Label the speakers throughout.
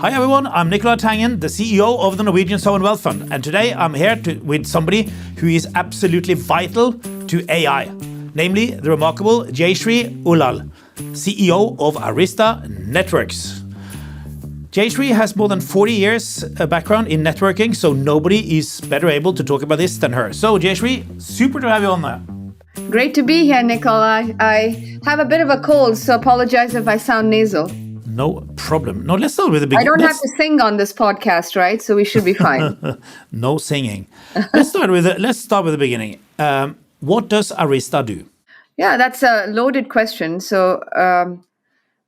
Speaker 1: Hi everyone, I'm Nicolai Tangen, the CEO of the Norwegian Sovereign Wealth Fund, and today I'm here with somebody who is absolutely vital to AI, namely the remarkable Jayshree Ullal, CEO of Arista Networks. Jayshree has more than 40 years background in networking, so nobody is better able to talk about this than her. So Jayshree, super to have you on there.
Speaker 2: Great to be here, Nicolai. I have a bit of a cold, so apologize if I sound nasal.
Speaker 1: No problem. No, let's start with the beginning.
Speaker 2: I don't have to sing on this podcast, right? So we should be fine.
Speaker 1: No singing. Let's start with the beginning. What does Arista do?
Speaker 2: Yeah, that's a loaded question. So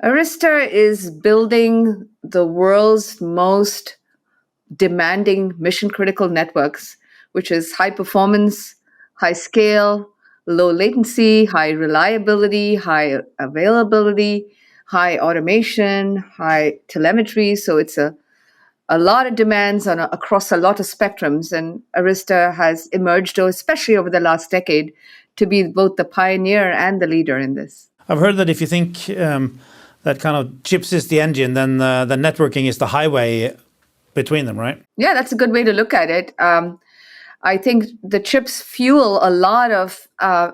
Speaker 2: Arista is building the world's most demanding mission-critical networks, which is high performance, high scale, low latency, high reliability, high availability, high automation, high telemetry. So it's a lot of demands across a lot of spectrums. And Arista has emerged, especially over the last decade, to be both the pioneer and the leader in this.
Speaker 1: I've heard that if you think that kind of chips is the engine, then the networking is the highway between them, right?
Speaker 2: Yeah, that's a good way to look at it. I think the chips fuel a lot of,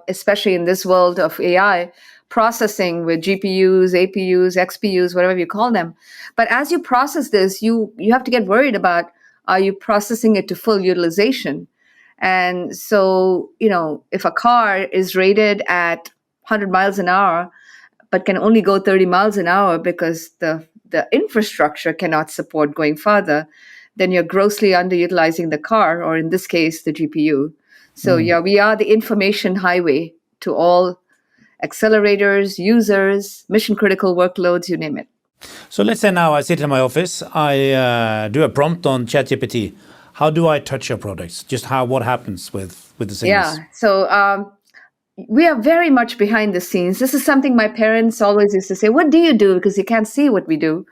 Speaker 2: especially in this world of AI, processing with GPUs, APUs, XPUs, whatever you call them. But as you process this, you have to get worried about, are you processing it to full utilization? And so, if a car is rated at 100 miles an hour, but can only go 30 miles an hour because the infrastructure cannot support going further, then you're grossly underutilizing the car, or in this case, the GPU. So we are the information highway to all accelerators, users, mission-critical workloads, you name it.
Speaker 1: So let's say now I sit in my office, I do a prompt on ChatGPT. How do I touch your products? Just what happens with the signals?
Speaker 2: Yeah, so we are very much behind the scenes. This is something my parents always used to say, what do you do? Because you can't see what we do.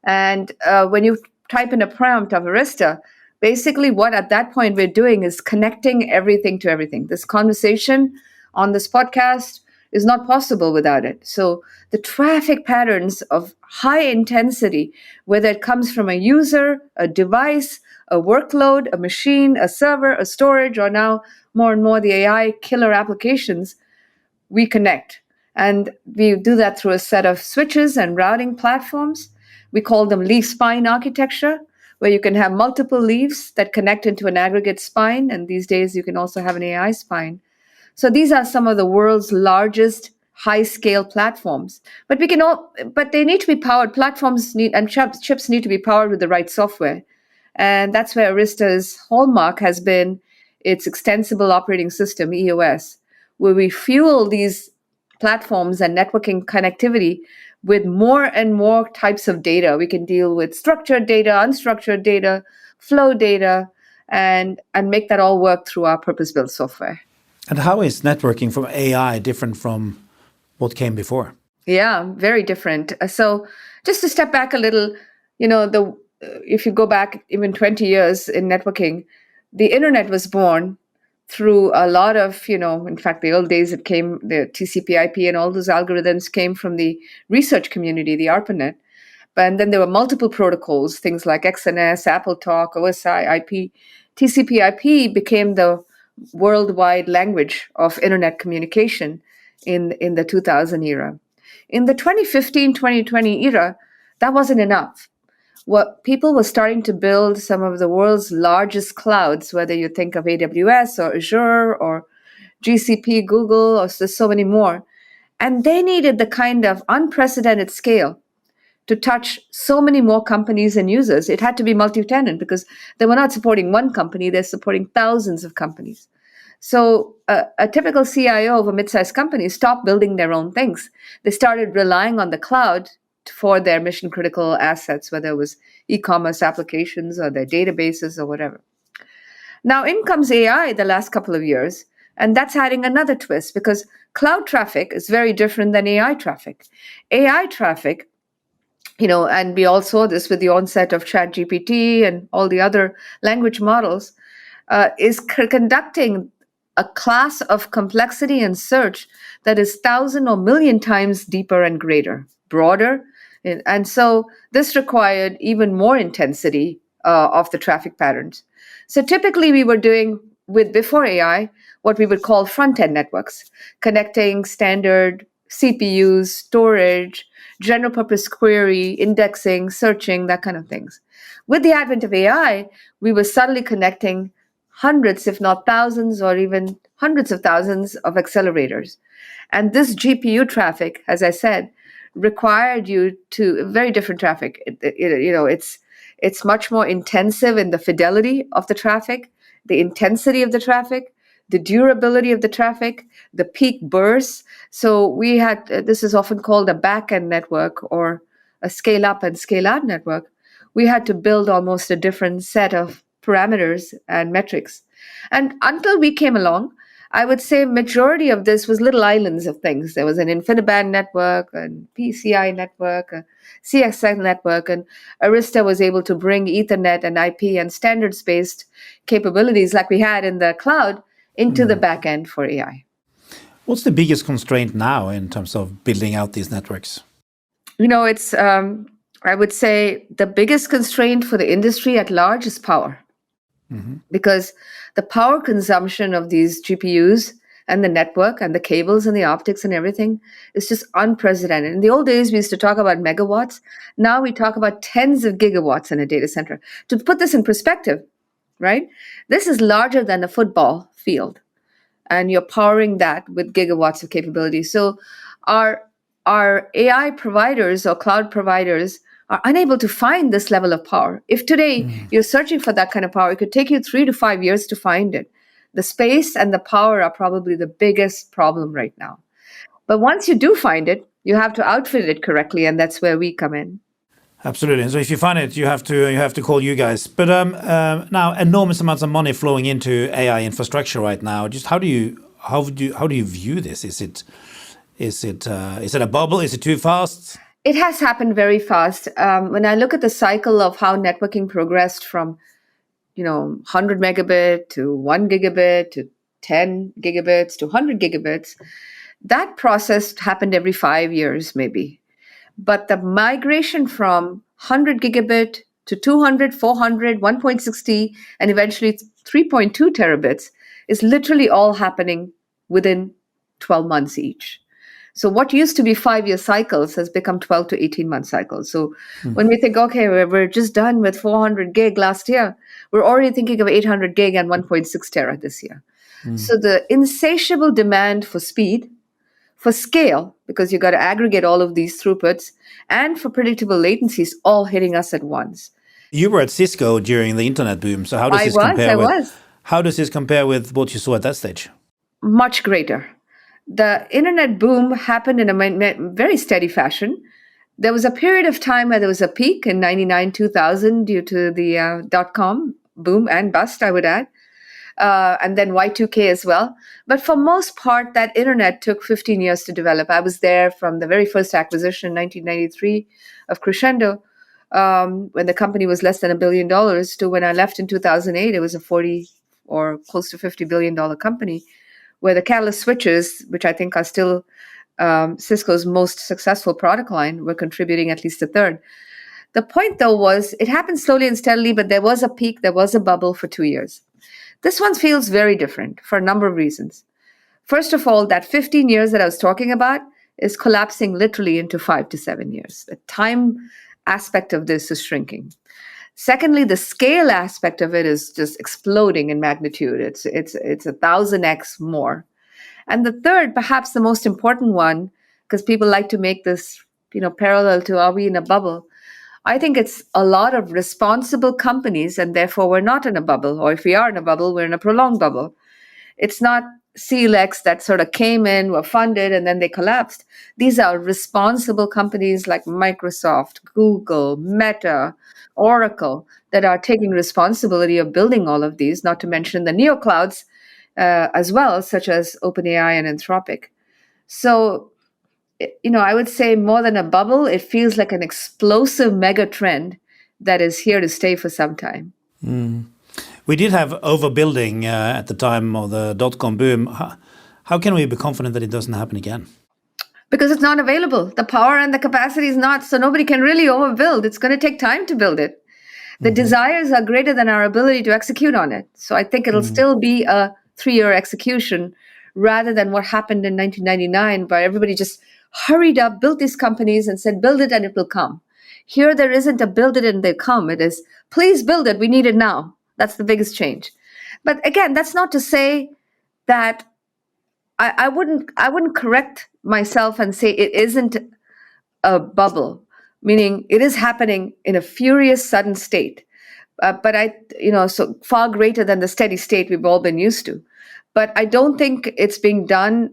Speaker 2: And when you type in a prompt of Arista, basically what at that point we're doing is connecting everything to everything. This conversation on this podcast is not possible without it. So the traffic patterns of high intensity, whether it comes from a user, a device, a workload, a machine, a server, a storage, or now more and more the AI killer applications, we connect. And we do that through a set of switches and routing platforms. We call them leaf spine architecture, where you can have multiple leaves that connect into an aggregate spine. And these days you can also have an AI spine. So these are some of the world's largest high-scale platforms. But they need to be powered. Platforms chips need to be powered with the right software. And that's where Arista's hallmark has been its extensible operating system, EOS, where we fuel these platforms and networking connectivity with more and more types of data. We can deal with structured data, unstructured data, flow data, and make that all work through our purpose-built software.
Speaker 1: And how is networking from AI different from what came before?
Speaker 2: Yeah, very different. So just to step back a little, if you go back even 20 years in networking, the internet was born through a lot of, in fact, the old days the TCP/IP and all those algorithms came from the research community, the ARPANET. And then there were multiple protocols, things like XNS, AppleTalk, OSI, IP. TCP/IP became the worldwide language of internet communication in the 2000 era. In the 2015-2020 era, that wasn't enough. What people were starting to build some of the world's largest clouds, whether you think of AWS or Azure or GCP, Google, or there's so many more. And they needed the kind of unprecedented scale to touch so many more companies and users. It had to be multi-tenant because they were not supporting one company, they're supporting thousands of companies. So a typical CIO of a mid-sized company stopped building their own things. They started relying on the cloud for their mission-critical assets, whether it was e-commerce applications or their databases or whatever. Now in comes AI the last couple of years, and that's adding another twist because cloud traffic is very different than AI traffic. AI traffic, and we all saw this with the onset of ChatGPT and all the other language models, is conducting a class of complexity and search that is 1,000 or million times deeper and greater, broader, And so this required even more intensity of the traffic patterns. So typically we were doing with before AI what we would call front-end networks, connecting standard CPUs, storage, general purpose query, indexing, searching, that kind of things. With the advent of AI, we were suddenly connecting hundreds, if not thousands, or even hundreds of thousands of accelerators. And this GPU traffic, as I said, required you to very different traffic. It's much more intensive in the fidelity of the traffic, the intensity of the traffic, the durability of the traffic, the peak bursts. So we had this is often called a back-end network or a scale-up and scale-out network. We had to build almost a different set of parameters and metrics. And until we came along, I would say majority of this was little islands of things. There was an InfiniBand network, a PCI network, a CXN network, and Arista was able to bring Ethernet and IP and standards-based capabilities like we had in the cloud into the back end for AI.
Speaker 1: What's the biggest constraint now in terms of building out these networks?
Speaker 2: It's I would say the biggest constraint for the industry at large is power. Because the power consumption of these GPUs and the network and the cables and the optics and everything is just unprecedented. In the old days, we used to talk about megawatts. Now we talk about tens of gigawatts in a data center. To put this in perspective, right? This is larger than a football field. And you're powering that with gigawatts of capability. So our AI providers or cloud providers are unable to find this level of power. If today you're searching for that kind of power, it could take you 3 to 5 years to find it. The space and the power are probably the biggest problem right now. But once you do find it, you have to outfit it correctly, and that's where we come in.
Speaker 1: Absolutely. So if you find it, you have to call you guys. But now enormous amounts of money flowing into AI infrastructure right now. Just how do you view this? Is it a bubble? Is it too fast?
Speaker 2: It has happened very fast. When I look at the cycle of how networking progressed from, 100 megabit to 1 gigabit to 10 gigabits to 100 gigabits, that process happened every 5 years, maybe. But the migration from 100 gigabit to 200, 400, 1.60, and eventually 3.2 terabits is literally all happening within 12 months each. So what used to be 5-year cycles has become 12 to 18-month cycles. So when we think, okay, we're just done with 400 gig last year, we're already thinking of 800 gig and 1.6 tera this year. So the insatiable demand for speed, for scale, because you got to aggregate all of these throughputs, and for predictable latencies all hitting us at once.
Speaker 1: You were at Cisco during the internet boom. So how does this compare with what you saw at that stage?
Speaker 2: Much greater. The internet boom happened in a very steady fashion. There was a period of time where there was a peak in 99, 2000 due to the dot-com boom and bust, I would add, and then Y2K as well. But for most part, that internet took 15 years to develop. I was there from the very first acquisition in 1993 of Crescendo, when the company was less than $1 billion, to when I left in 2008, it was a 40 or close to $50 billion company, where the Catalyst switches, which I think are still Cisco's most successful product line, were contributing at least a third. The point, though, was it happened slowly and steadily, but there was a peak, there was a bubble for 2 years. This one feels very different for a number of reasons. First of all, that 15 years that I was talking about is collapsing literally into 5 to 7 years. The time aspect of this is shrinking. Secondly, the scale aspect of it is just exploding in magnitude. It's 1,000x more. And the third, perhaps the most important one, because people like to make this, parallel to are we in a bubble? I think it's a lot of responsible companies, and therefore we're not in a bubble. Or if we are in a bubble, we're in a prolonged bubble. It's not CLEX that sort of came in, were funded, and then they collapsed. These are responsible companies like Microsoft, Google, Meta, Oracle, that are taking responsibility of building all of these, not to mention the neoclouds as well, such as OpenAI and Anthropic. So, I would say more than a bubble, it feels like an explosive mega trend that is here to stay for some time.
Speaker 1: We did have overbuilding at the time of the dot-com boom. How can we be confident that it doesn't happen again?
Speaker 2: because it's not available. The power and the capacity is not, so nobody can really overbuild. It's going to take time to build it. The desires are greater than our ability to execute on it. So I think it'll still be a 3-year execution rather than what happened in 1999, where everybody just hurried up, built these companies and said, build it and it will come. Here, there isn't a build it and they come. It is, please build it. We need it now. That's the biggest change. But again, that's not to say that I wouldn't correct myself and say it isn't a bubble, meaning it is happening in a furious, sudden state. But so far greater than the steady state we've all been used to. But I don't think it's being done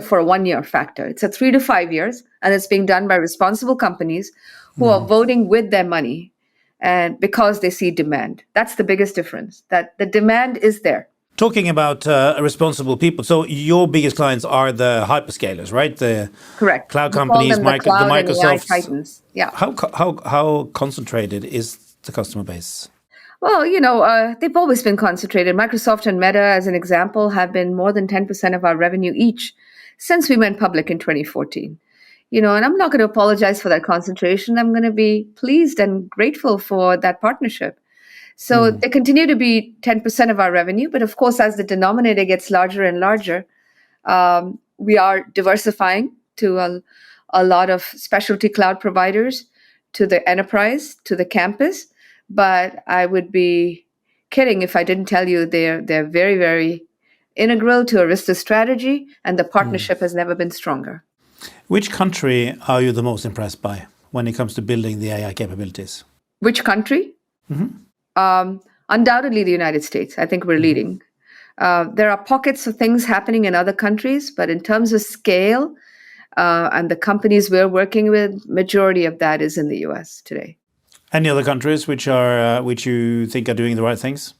Speaker 2: for a 1-year factor. It's a 3 to 5 years, and it's being done by responsible companies who are voting with their money, and because they see demand. That's the biggest difference. That the demand is there.
Speaker 1: Talking about responsible people, so your biggest clients are the hyperscalers, right? The
Speaker 2: correct
Speaker 1: cloud companies,
Speaker 2: the cloud
Speaker 1: the Microsoft.
Speaker 2: AI titans. Yeah.
Speaker 1: How concentrated is the customer base?
Speaker 2: Well, they've always been concentrated. Microsoft and Meta, as an example, have been more than 10% of our revenue each since we went public in 2014. And I'm not going to apologize for that concentration. I'm going to be pleased and grateful for that partnership. So they continue to be 10% of our revenue. But of course, as the denominator gets larger and larger, we are diversifying to a lot of specialty cloud providers, to the enterprise, to the campus. But I would be kidding if I didn't tell you they're very, very integral to Arista's strategy, and the partnership has never been stronger.
Speaker 1: Which country are you the most impressed by when it comes to building the AI capabilities?
Speaker 2: Which country? Undoubtedly the United States. I think we're leading. There are pockets of things happening in other countries, but in terms of scale and the companies we're working with, majority of that is in the US today.
Speaker 1: Any other countries which you think are doing the right things?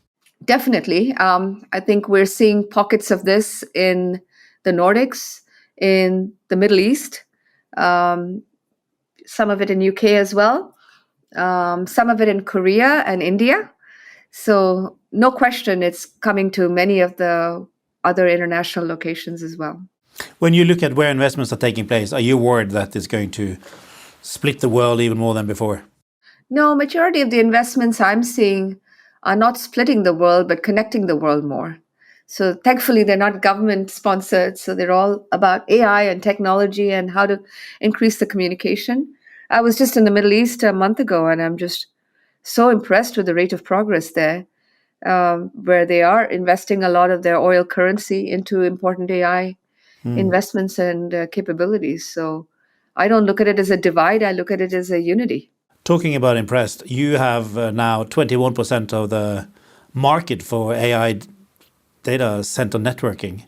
Speaker 2: Definitely. I think we're seeing pockets of this in the Nordics, in the Middle East, some of it in UK as well, some of it in Korea and India. So no question, it's coming to many of the other international locations as well.
Speaker 1: When you look at where investments are taking place, are you worried that it's going to split the world even more than before?
Speaker 2: No, majority of the investments I'm seeing are not splitting the world, but connecting the world more. So thankfully, they're not government sponsored. So they're all about AI and technology and how to increase the communication. I was just in the Middle East a month ago, and I'm just so impressed with the rate of progress there, where they are investing a lot of their oil currency into important AI investments and capabilities. So I don't look at it as a divide. I look at it as a unity.
Speaker 1: Talking about impressed, you have now 21% of the market for AI data center networking,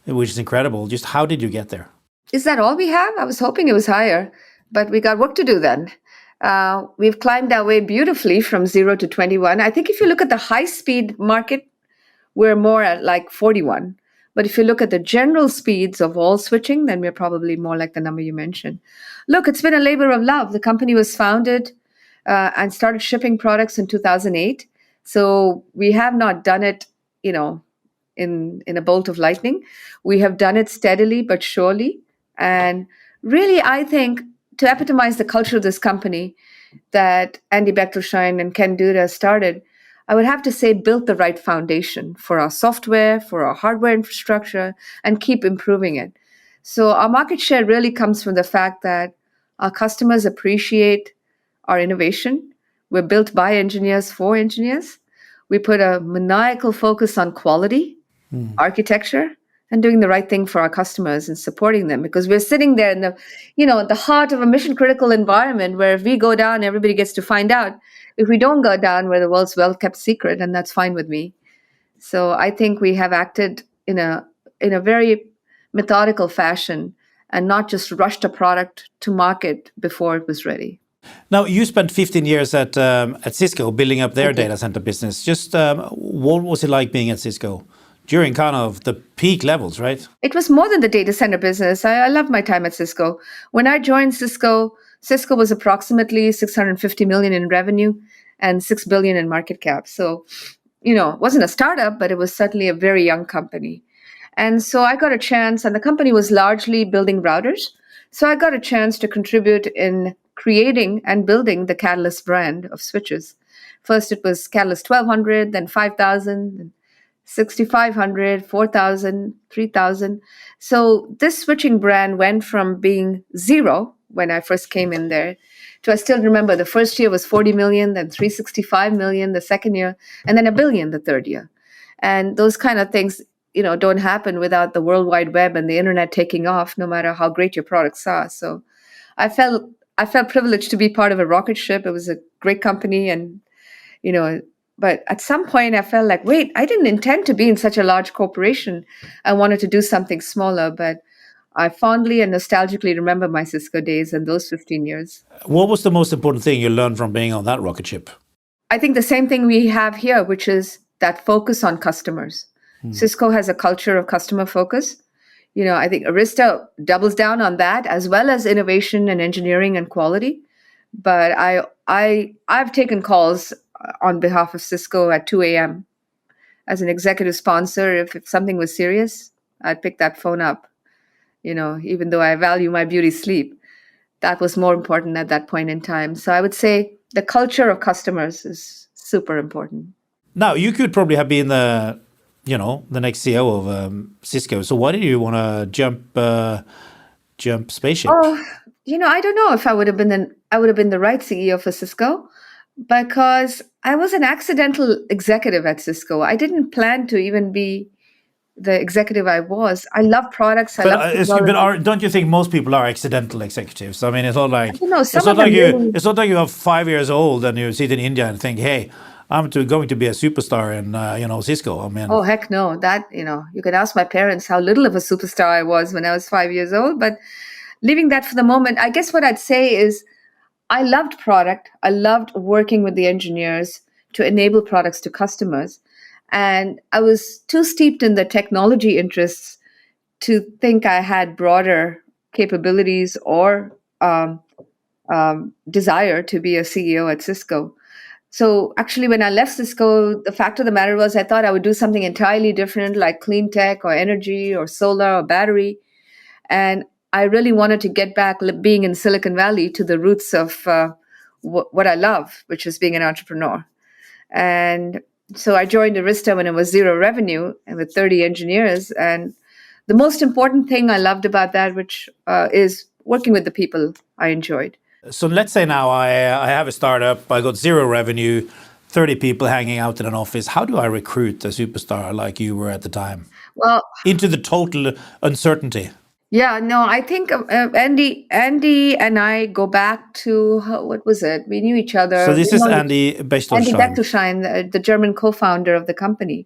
Speaker 1: which is incredible. Just how did you get there?
Speaker 2: Is that all we have? I was hoping it was higher, but we got work to do then. We've climbed our way beautifully from 0 to 21. I think if you look at the high-speed market, we're more at like 41. But if you look at the general speeds of all switching, then we're probably more like the number you mentioned. Look, it's been a labor of love. The company was founded and started shipping products in 2008. So we have not done it, in a bolt of lightning. We have done it steadily but surely. And really, I think, to epitomize the culture of this company that Andy Bechtolsheim and Ken Duda started, I would have to say built the right foundation for our software, for our hardware infrastructure, and keep improving it. So our market share really comes from the fact that our customers appreciate our innovation. We're built by engineers for engineers. We put a maniacal focus on quality, architecture, and doing the right thing for our customers and supporting them, because we're sitting there in the heart of a mission critical environment where if we go down, everybody gets to find out. If we don't go down, we're the world's well-kept secret, and that's fine with me. So I think we have acted in a very methodical fashion and not just rushed a product to market before it was ready.
Speaker 1: Now, you spent 15 years at Cisco building up their data center business. Just what was it like being at Cisco during kind of the peak levels, right?
Speaker 2: It was more than the data center business. I love my time at Cisco. When I joined Cisco was approximately $650 million in revenue and $6 billion in market cap. So, it wasn't a startup, but it was certainly a very young company. And so I got a chance, and the company was largely building routers. So I got a chance to contribute in creating and building the Catalyst brand of switches. First, it was Catalyst 1200, then 5000, then 6500, 4000, 3000. So this switching brand went from being zero when I first came in there to, I still remember, the first year was 40 million, then 365 million the second year, and then a billion the third year. And those kind of things, don't happen without the World Wide Web and the internet taking off, no matter how great your products are. So I felt I felt privileged to be part of a rocket ship. It was a great company, and you know, but at some point I felt like, wait, I didn't intend to be in such a large corporation. I wanted to do something smaller, but I fondly and nostalgically remember my Cisco days and those 15 years.
Speaker 1: What was the most important thing you learned from being on that rocket ship?
Speaker 2: I think the same thing we have here, which is that focus on customers. Cisco has a culture of customer focus. I think Arista doubles down on that, as well as innovation and engineering and quality. But I've taken calls on behalf of Cisco at 2 a.m. as an executive sponsor. If something was serious, I'd pick that phone up. Even though I value my beauty sleep, that was more important at that point in time. So I would say the culture of customers is super important.
Speaker 1: Now, you could probably have been the next CEO of Cisco. So why did you want to jump spaceship?
Speaker 2: Oh, I don't know if I would have been the right CEO for Cisco, because I was an accidental executive at Cisco. I didn't plan to even be the executive I was. I love products.
Speaker 1: But don't you think most people are accidental executives? I mean, it's not like it's not like you are 5 years old and you sit in India and think, hey, I'm going to be a superstar in Cisco. I mean,
Speaker 2: oh heck no! That you could ask my parents how little of a superstar I was when I was 5 years old. But leaving that for the moment, I guess what I'd say is I loved product. I loved working with the engineers to enable products to customers. And I was too steeped in the technology interests to think I had broader capabilities or desire to be a CEO at Cisco. So actually, when I left Cisco, the fact of the matter was I thought I would do something entirely different, like clean tech or energy or solar or battery. And I really wanted to get back, being in Silicon Valley, to the roots of what I love, which is being an entrepreneur. And so I joined Arista when it was zero revenue and with 30 engineers. And the most important thing I loved about that, which is working with the people I enjoyed.
Speaker 1: So let's say now I have a startup, I got zero revenue, 30 people hanging out in an office. How do I recruit a superstar like you were at the time?
Speaker 2: Well,
Speaker 1: into the total uncertainty.
Speaker 2: Yeah, no, I think Andy and I go back to, what was it? We knew each other.
Speaker 1: So this is Andy
Speaker 2: Bechtolsheim, the German co-founder of the company.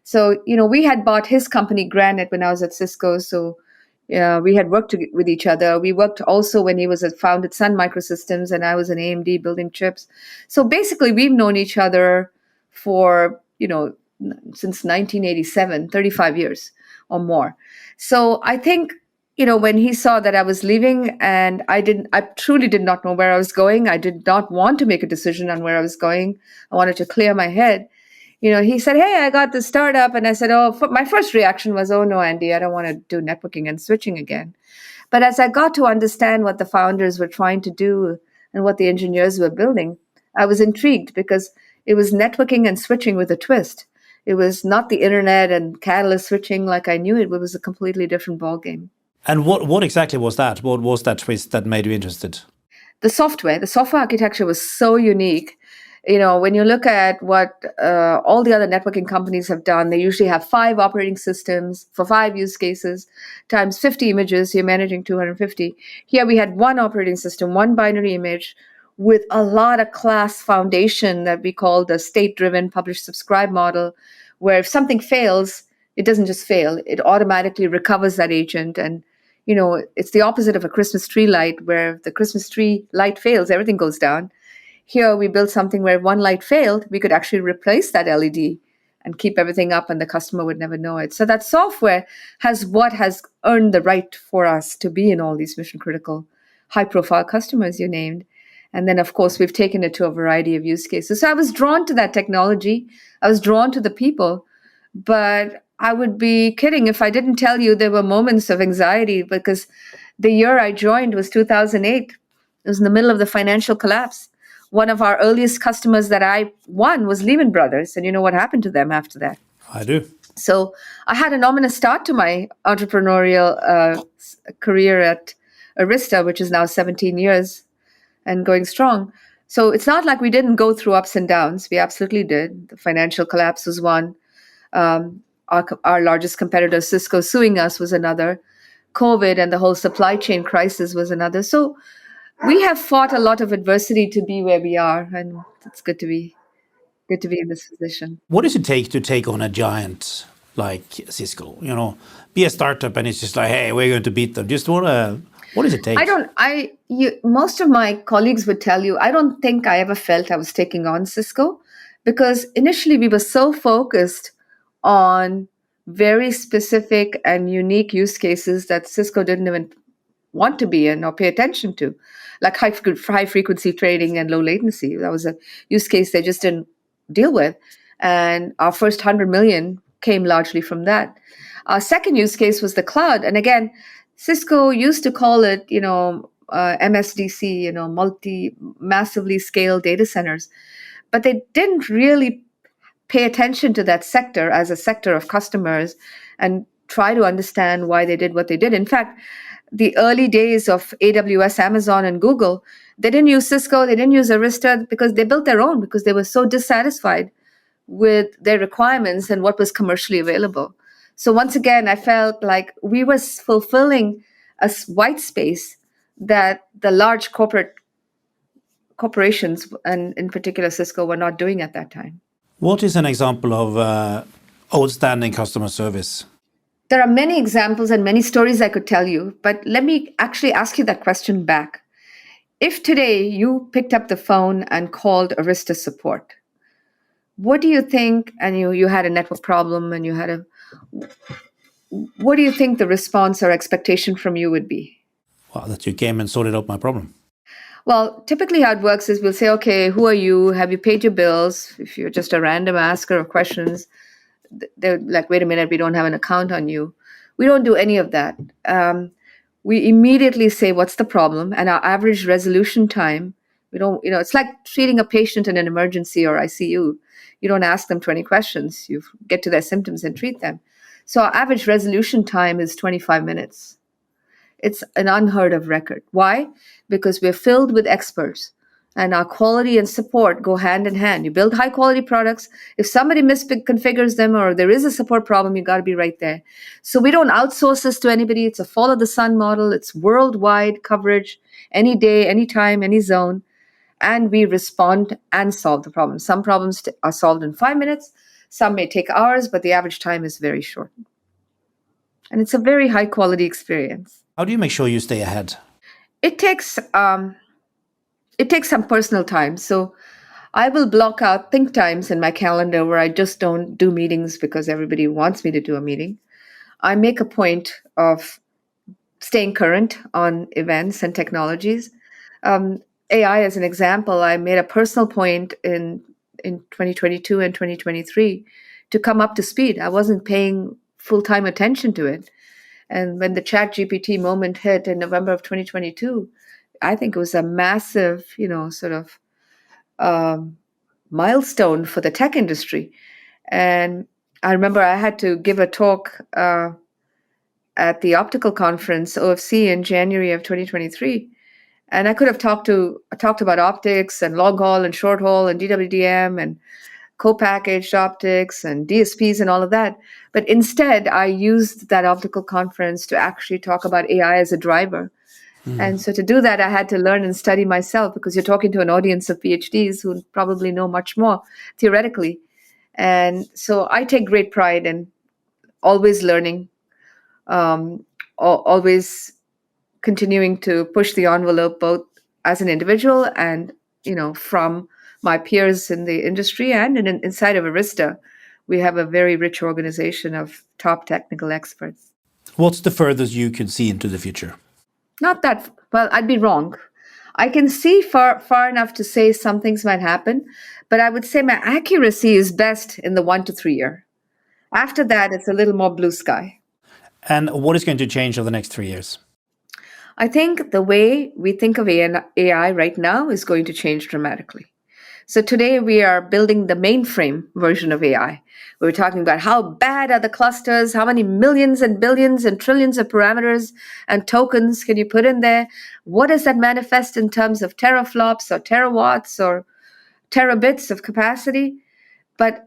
Speaker 2: So, we had bought his company, Granite, when I was at Cisco. So we had worked with each other. We worked also when he was founded Sun Microsystems and I was in AMD building chips. So basically, we've known each other for, since 1987, 35 years or more. So I think, when he saw that I was leaving and I truly did not know where I was going. I did not want to make a decision on where I was going. I wanted to clear my head. He said, hey, I got this startup. And I said, my first reaction was, oh, no, Andy, I don't want to do networking and switching again. But as I got to understand what the founders were trying to do and what the engineers were building, I was intrigued because it was networking and switching with a twist. It was not the internet and catalyst switching like I knew it. It was a completely different ballgame.
Speaker 1: And what exactly was that? What was that twist that made you interested?
Speaker 2: The software architecture was so unique. When you look at what all the other networking companies have done, they usually have 5 operating systems for 5 use cases times 50 images. You're managing 250. Here we had 1 operating system, 1 binary image with a lot of class foundation that we call the state-driven publish-subscribe model, where if something fails, it doesn't just fail. It automatically recovers that agent. And it's the opposite of a Christmas tree light, where if the Christmas tree light fails, everything goes down. Here, we built something where 1 light failed, we could actually replace that LED and keep everything up and the customer would never know it. So that software has earned the right for us to be in all these mission-critical, high-profile customers you named. And then, of course, we've taken it to a variety of use cases. So I was drawn to that technology. I was drawn to the people. But I would be kidding if I didn't tell you there were moments of anxiety, because The year I joined was 2008. It was in the middle of the financial collapse. One of our earliest customers that I won was Lehman Brothers. And you know what happened to them after that?
Speaker 1: I do.
Speaker 2: So I had an ominous start to my entrepreneurial career at Arista, which is now 17 years and going strong. So it's not like we didn't go through ups and downs. We absolutely did. The financial collapse was one. Our largest competitor, Cisco, suing us was another. COVID and the whole supply chain crisis was another. So we have fought a lot of adversity to be where we are, and it's good to be in this position.
Speaker 1: What does it take on a giant like Cisco? Be a startup and it's just like, hey, we're going to beat them. What does it take?
Speaker 2: Most of my colleagues would tell you, I don't think I ever felt I was taking on Cisco, because initially we were so focused on very specific and unique use cases that Cisco didn't even want to be in or pay attention to, like high frequency trading and low latency. That was a use case they just didn't deal with. And our first 100 million came largely from that. Our second use case was the cloud. And again, Cisco used to call it, MSDC, massively scaled data centers, but they didn't really pay attention to that sector as a sector of customers and try to understand why they did what they did. In fact, the early days of AWS, Amazon, and Google, they didn't use Cisco, they didn't use Arista because they built their own, because they were so dissatisfied with their requirements and what was commercially available. So once again, I felt like we were fulfilling a white space that the large corporations, and in particular Cisco, were not doing at that time.
Speaker 1: What is an example of outstanding customer service?
Speaker 2: There are many examples and many stories I could tell you, but let me actually ask you that question back. If today you picked up the phone and called Arista support, what do you think, and you had a network problem and what do you think the response or expectation from you would be?
Speaker 1: Well, that you came and sorted out my problem.
Speaker 2: Well, typically how it works is we'll say, okay, who are you? Have you paid your bills? If you're just a random asker of questions, they're like, wait a minute, we don't have an account on you. We don't do any of that. We immediately say, what's the problem? And our average resolution time, it's like treating a patient in an emergency or ICU. You don't ask them 20 questions. You get to their symptoms and treat them. So our average resolution time is 25 minutes. It's an unheard of record. Why? Because we're filled with experts, and our quality and support go hand in hand. You build high quality products. If somebody misconfigures them or there is a support problem, you got to be right there. So we don't outsource this to anybody. It's a follow the sun model. It's worldwide coverage, any day, any time, any zone. And we respond and solve the problem. Some problems are solved in 5 minutes. Some may take hours, but the average time is very short. And it's a very high quality experience.
Speaker 1: How do you make sure you stay ahead?
Speaker 2: It takes some personal time. So I will block out think times in my calendar where I just don't do meetings because everybody wants me to do a meeting. I make a point of staying current on events and technologies. AI as an example, I made a personal point in 2022 and 2023 to come up to speed. I wasn't paying full-time attention to it. And when the ChatGPT moment hit in November of 2022, I think it was a massive, milestone for the tech industry. And I remember I had to give a talk at the optical conference, OFC, in January of 2023. And I could have talked about optics and long haul and short haul and DWDM and co-packaged optics and DSPs and all of that. But instead, I used that optical conference to actually talk about AI as a driver. And so to do that, I had to learn and study myself, because you're talking to an audience of PhDs who probably know much more theoretically. And so I take great pride in always learning, always continuing to push the envelope, both as an individual and, from my peers in the industry and inside of Arista. We have a very rich organization of top technical experts.
Speaker 1: What's the furthest you can see into the future?
Speaker 2: Not that, well, I'd be wrong. I can see far enough to say some things might happen, but I would say my accuracy is best in the 1 to 3 year. After that, it's a little more blue sky.
Speaker 1: And what is going to change over the next 3 years?
Speaker 2: I think the way we think of AI right now is going to change dramatically. So today we are building the mainframe version of AI. We're talking about how bad are the clusters, how many millions and billions and trillions of parameters and tokens can you put in there? What does that manifest in terms of teraflops or terawatts or terabits of capacity? But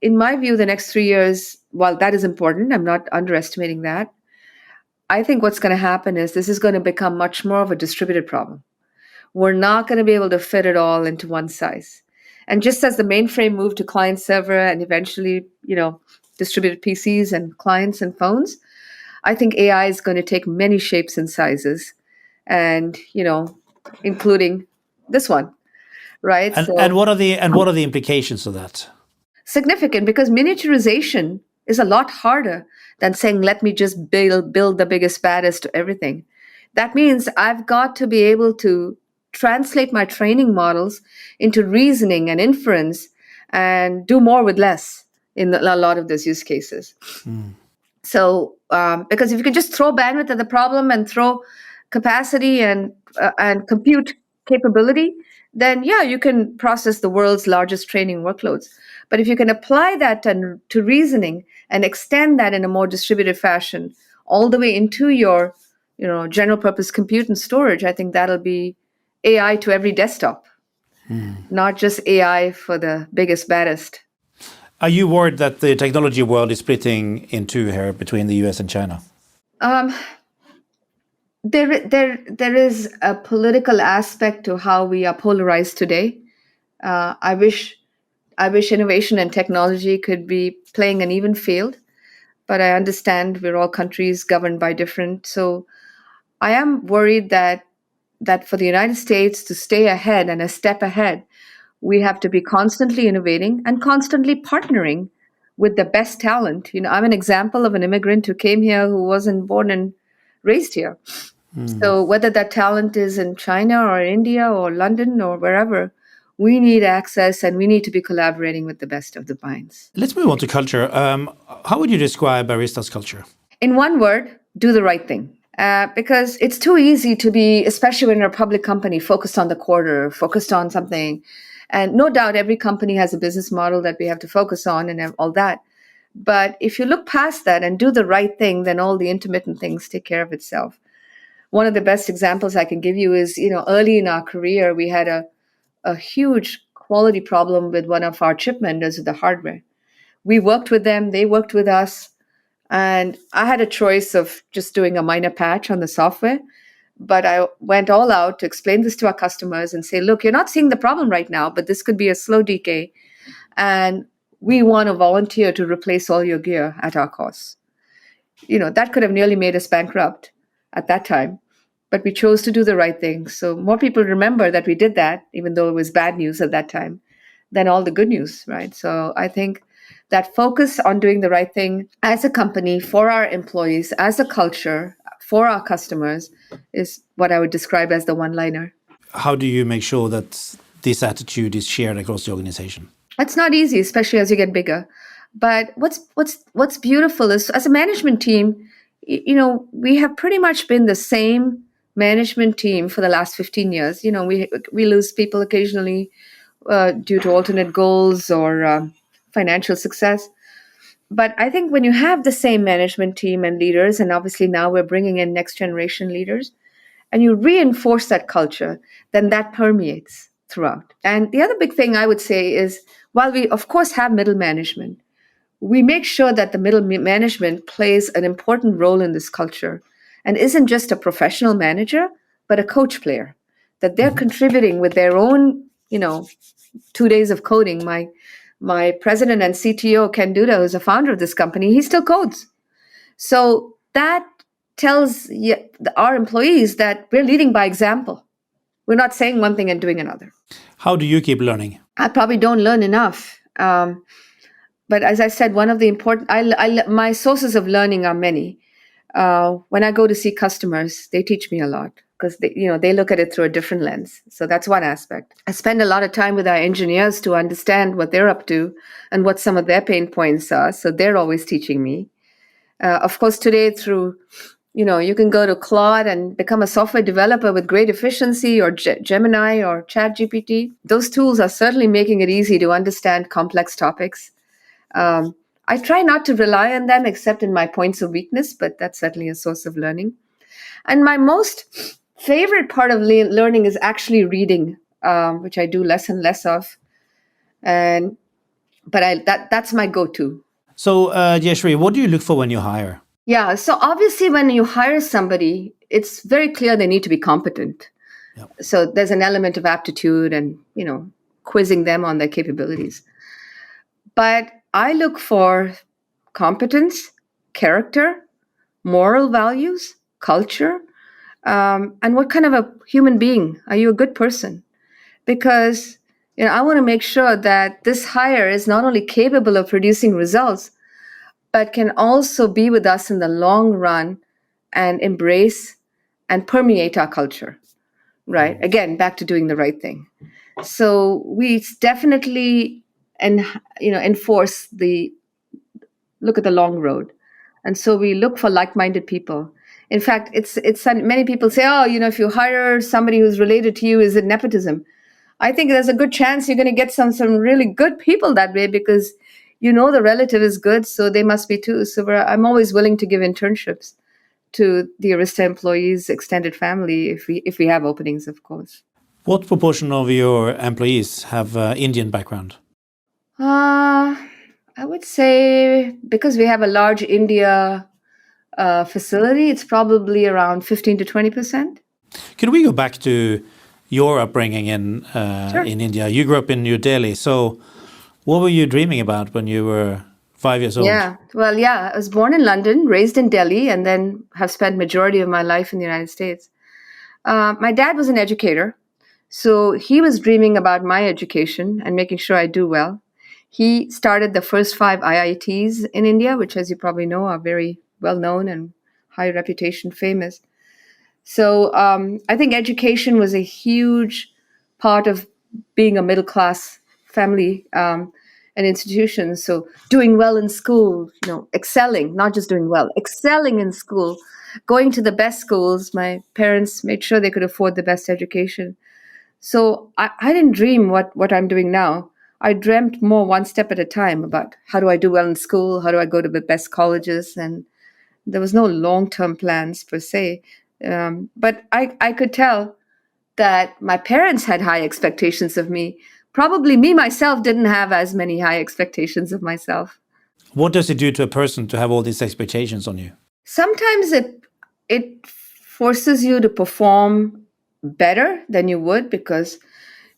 Speaker 2: in my view, the next 3 years, while that is important, I'm not underestimating that. I think what's going to happen is this is going to become much more of a distributed problem. We're not going to be able to fit it all into one size. And just as the mainframe moved to client server and eventually, distributed PCs and clients and phones, I think AI is going to take many shapes and sizes and, including this one, right?
Speaker 1: And what are the implications of that?
Speaker 2: Significant, because miniaturization is a lot harder than saying, let me just build the biggest, baddest everything. That means I've got to be able to translate my training models into reasoning and inference and do more with less in a lot of those use cases. So, because if you can just throw bandwidth at the problem and throw capacity and compute capability, then yeah, you can process the world's largest training workloads. But if you can apply that to reasoning and extend that in a more distributed fashion all the way into your, general purpose compute and storage, I think that'll be AI to every desktop, not just AI for the biggest, baddest.
Speaker 1: Are you worried that the technology world is splitting in two here between the US and China?
Speaker 2: There is a political aspect to how we are polarized today. I wish innovation and technology could be playing an even field, but I understand we're all countries governed by different. So I am worried that for the United States to stay ahead and a step ahead, we have to be constantly innovating and constantly partnering with the best talent. I'm an example of an immigrant who came here who wasn't born and raised here. So whether that talent is in China or India or London or wherever, we need access and we need to be collaborating with the best of the minds.
Speaker 1: Let's move on to culture. How would you describe Arista's culture?
Speaker 2: In one word, do the right thing. Because it's too easy to be, especially when you're a public company, focused on the quarter, focused on something. And no doubt every company has a business model that we have to focus on and all that. But if you look past that and do the right thing, then all the intermittent things take care of itself. One of the best examples I can give you is, early in our career, we had a huge quality problem with one of our chip vendors with the hardware. We worked with them, they worked with us, and I had a choice of just doing a minor patch on the software, but I went all out to explain this to our customers and say, look, you're not seeing the problem right now, but this could be a slow decay, and we want to volunteer to replace all your gear at our cost. That could have nearly made us bankrupt at that time, but we chose to do the right thing. So more people remember that we did that, even though it was bad news at that time, than all the good news, right? So I think that focus on doing the right thing as a company, for our employees, as a culture, for our customers, is what I would describe as the one-liner.
Speaker 1: How do you make sure that this attitude is shared across the organization?
Speaker 2: It's not easy, especially as you get bigger. But what's beautiful is, as a management team, we have pretty much been the same management team for the last 15 years. We lose people occasionally due to alternate goals or financial success. But I think when you have the same management team and leaders, and obviously now we're bringing in next generation leaders, and you reinforce that culture, then that permeates throughout. And the other big thing I would say is, while we of course have middle management, we make sure that the middle management plays an important role in this culture and isn't just a professional manager, but a coach player, that they're contributing with their own, 2 days of coding. My president and CTO, Ken Duda, who's a founder of this company, he still codes. So that tells our employees that we're leading by example. We're not saying one thing and doing another.
Speaker 1: How do you keep learning?
Speaker 2: I probably don't learn enough. But as I said, one of the important, my sources of learning are many. When I go to see customers, they teach me a lot because they look at it through a different lens. So that's one aspect. I spend a lot of time with our engineers to understand what they're up to and what some of their pain points are. So they're always teaching me. Of course, today through You can go to Claude and become a software developer with great efficiency, or Gemini or ChatGPT. Those tools are certainly making it easy to understand complex topics. I try not to rely on them except in my points of weakness, but that's certainly a source of learning. And my most favorite part of learning is actually reading, which I do less and less of. But that's my go-to.
Speaker 1: So, Jayshree, what do you look for when you hire?
Speaker 2: Yeah, so obviously when you hire somebody, it's very clear they need to be competent.
Speaker 1: Yep.
Speaker 2: So there's an element of aptitude and, quizzing them on their capabilities. But I look for competence, character, moral values, culture, and what kind of a human being are you? A good person? Because I want to make sure that this hire is not only capable of producing results, but can also be with us in the long run and embrace and permeate our culture, right? Again, back to doing the right thing. So we definitely enforce the look at the long road. And so we look for like-minded people. In fact, it's many people say, oh, if you hire somebody who's related to you, is it nepotism? I think there's a good chance you're going to get some really good people that way, because the relative is good, so they must be too. So I'm always willing to give internships to the Arista employees' extended family if we have openings, of course.
Speaker 1: What proportion of your employees have Indian background?
Speaker 2: I would say, because we have a large India facility, it's probably around 15 to 20%.
Speaker 1: Can we go back to your upbringing in
Speaker 2: Sure.
Speaker 1: India? You grew up in New Delhi, so what were you dreaming about when you were 5 years old?
Speaker 2: Yeah, well, I was born in London, raised in Delhi, and then have spent majority of my life in the United States. My dad was an educator, so he was dreaming about my education and making sure I do well. He started the first 5 IITs in India, which, as you probably know, are very well known and high reputation, famous. So I think education was a huge part of being a middle class family and institution. So doing well in school, excelling, not just doing well, excelling in school, going to the best schools. My parents made sure they could afford the best education. So I didn't dream what I'm doing now. I dreamt more one step at a time about how do I do well in school? How do I go to the best colleges? And there was no long-term plans per se. But I could tell that my parents had high expectations of me. Probably me myself didn't have as many high expectations of myself.
Speaker 1: What does it do to a person to have all these expectations on you?
Speaker 2: Sometimes it forces you to perform better than you would, because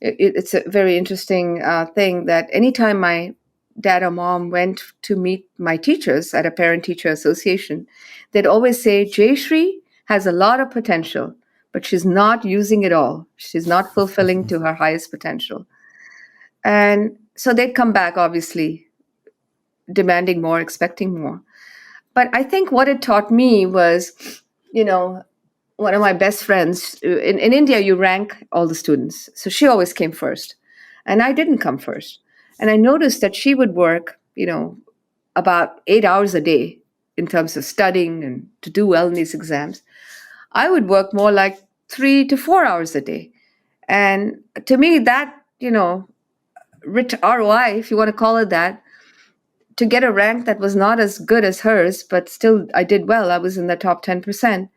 Speaker 2: it's a very interesting thing that anytime my dad or mom went to meet my teachers at a parent-teacher association, they'd always say, Jayshree has a lot of potential, but she's not using it all. She's not fulfilling to her highest potential. And so they'd come back, obviously, demanding more, expecting more. But I think what it taught me was, one of my best friends, in India, you rank all the students. So she always came first. And I didn't come first. And I noticed that she would work, about 8 hours a day in terms of studying and to do well in these exams. I would work more like 3 to 4 hours a day. And to me, that, rich ROI, if you want to call it that, to get a rank that was not as good as hers, but still I did well. I was in the top 10%.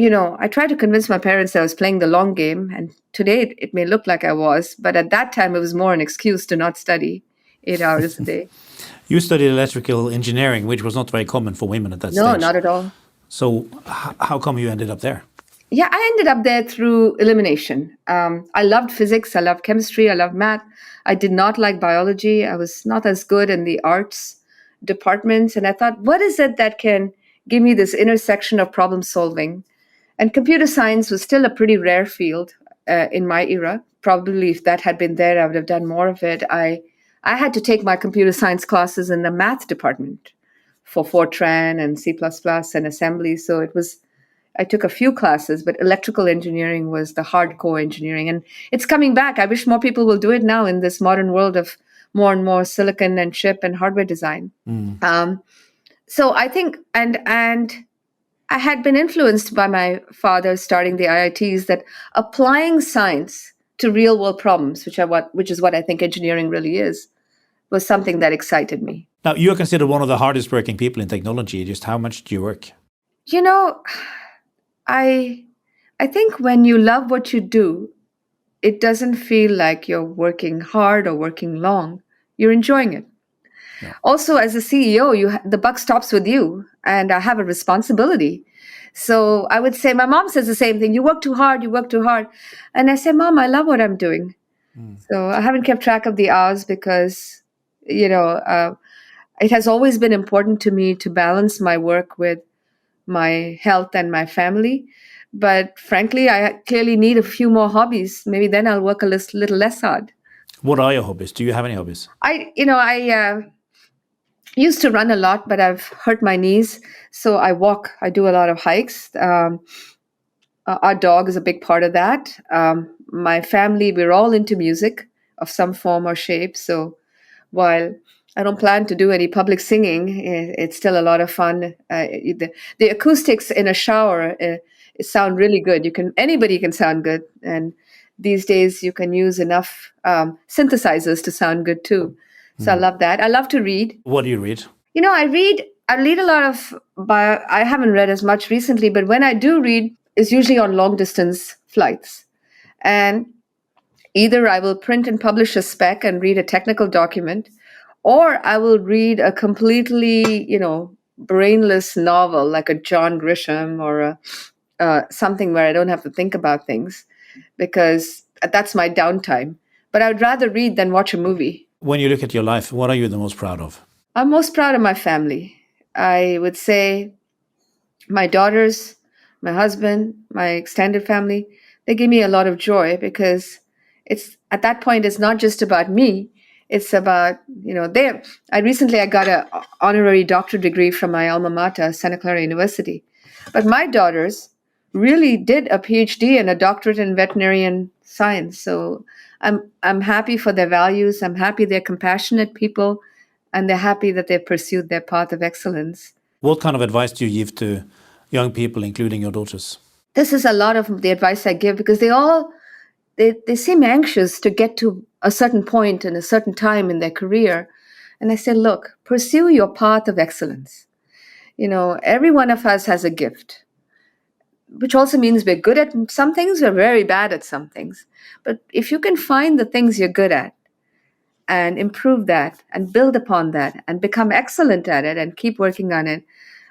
Speaker 2: I tried to convince my parents that I was playing the long game. And today it may look like I was, but at that time it was more an excuse to not study 8 hours a day.
Speaker 1: You studied electrical engineering, which was not very common for women at that stage.
Speaker 2: No, not at all.
Speaker 1: So how come you ended up there?
Speaker 2: Yeah, I ended up there through elimination. I loved physics, I loved chemistry, I loved math. I did not like biology. I was not as good in the arts departments. And I thought, what is it that can give me this intersection of problem solving? And computer science was still a pretty rare field in my era. Probably if that had been there, I would have done more of it. I had to take my computer science classes in the math department for Fortran and C++ and assembly. So I took a few classes, but electrical engineering was the hardcore engineering. And it's coming back. I wish more people will do it now in this modern world of more and more silicon and chip and hardware design. So I think, and I had been influenced by my father starting the IITs that applying science to real world problems, which is what I think engineering really is, was something that excited me.
Speaker 1: Now, you are considered one of the hardest working people in technology. Just how much do you work?
Speaker 2: You know, I think when you love what you do, it doesn't feel like you're working hard or working long. You're enjoying it. Yeah. Also, as a CEO, the buck stops with you, and I have a responsibility. So I would say, my mom says the same thing. You work too hard, you work too hard. And I say, Mom, I love what I'm doing. So I haven't kept track of the hours because, it has always been important to me to balance my work with my health and my family. But frankly, I clearly need a few more hobbies. Maybe then I'll work a little less hard.
Speaker 1: What are your hobbies? Do you have any hobbies?
Speaker 2: I used to run a lot, but I've hurt my knees. So I walk. I do a lot of hikes. Our dog is a big part of that. My family, we're all into music of some form or shape. So while I don't plan to do any public singing, it's still a lot of fun. The acoustics in a shower sound really good. Anybody can sound good. And these days you can use enough synthesizers to sound good too. So I love that. I love to read.
Speaker 1: What do you read?
Speaker 2: I read a lot of I haven't read as much recently, but when I do read, it's usually on long distance flights. And either I will print and publish a spec and read a technical document, or I will read a completely, brainless novel like a John Grisham or something where I don't have to think about things, because that's my downtime. But I would rather read than watch a movie.
Speaker 1: When you look at your life, what are you the most proud of?
Speaker 2: I'm most proud of my family. I would say my daughters, my husband, my extended family, they give me a lot of joy, because at that point, it's not just about me. It's about, I got an honorary doctorate degree from my alma mater, Santa Clara University. But my daughters really did a PhD and a doctorate in veterinarian science. So I'm happy for their values. I'm happy they're compassionate people, and they're happy that they've pursued their path of excellence.
Speaker 1: What kind of advice do you give to young people, including your daughters?
Speaker 2: This is a lot of the advice I give, because they seem anxious to get to a certain point in a certain time in their career. And I say, look, pursue your path of excellence. Every one of us has a gift, which also means we're good at some things, we're very bad at some things. But if you can find the things you're good at and improve that and build upon that and become excellent at it and keep working on it,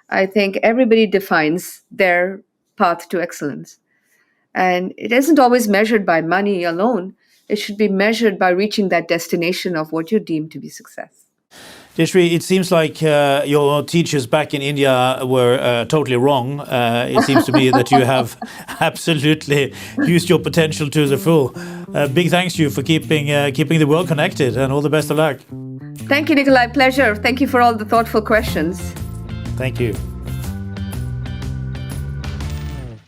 Speaker 2: I think everybody defines their path to excellence. And it isn't always measured by money alone. It should be measured by reaching that destination of what you deem to be success.
Speaker 1: Jayshree, it seems like your teachers back in India were totally wrong. It seems to me that you have absolutely used your potential to the full. Big thanks to you for keeping the world connected, and all the best of luck.
Speaker 2: Thank you, Nicolai. Pleasure. Thank you for all the thoughtful questions.
Speaker 1: Thank you.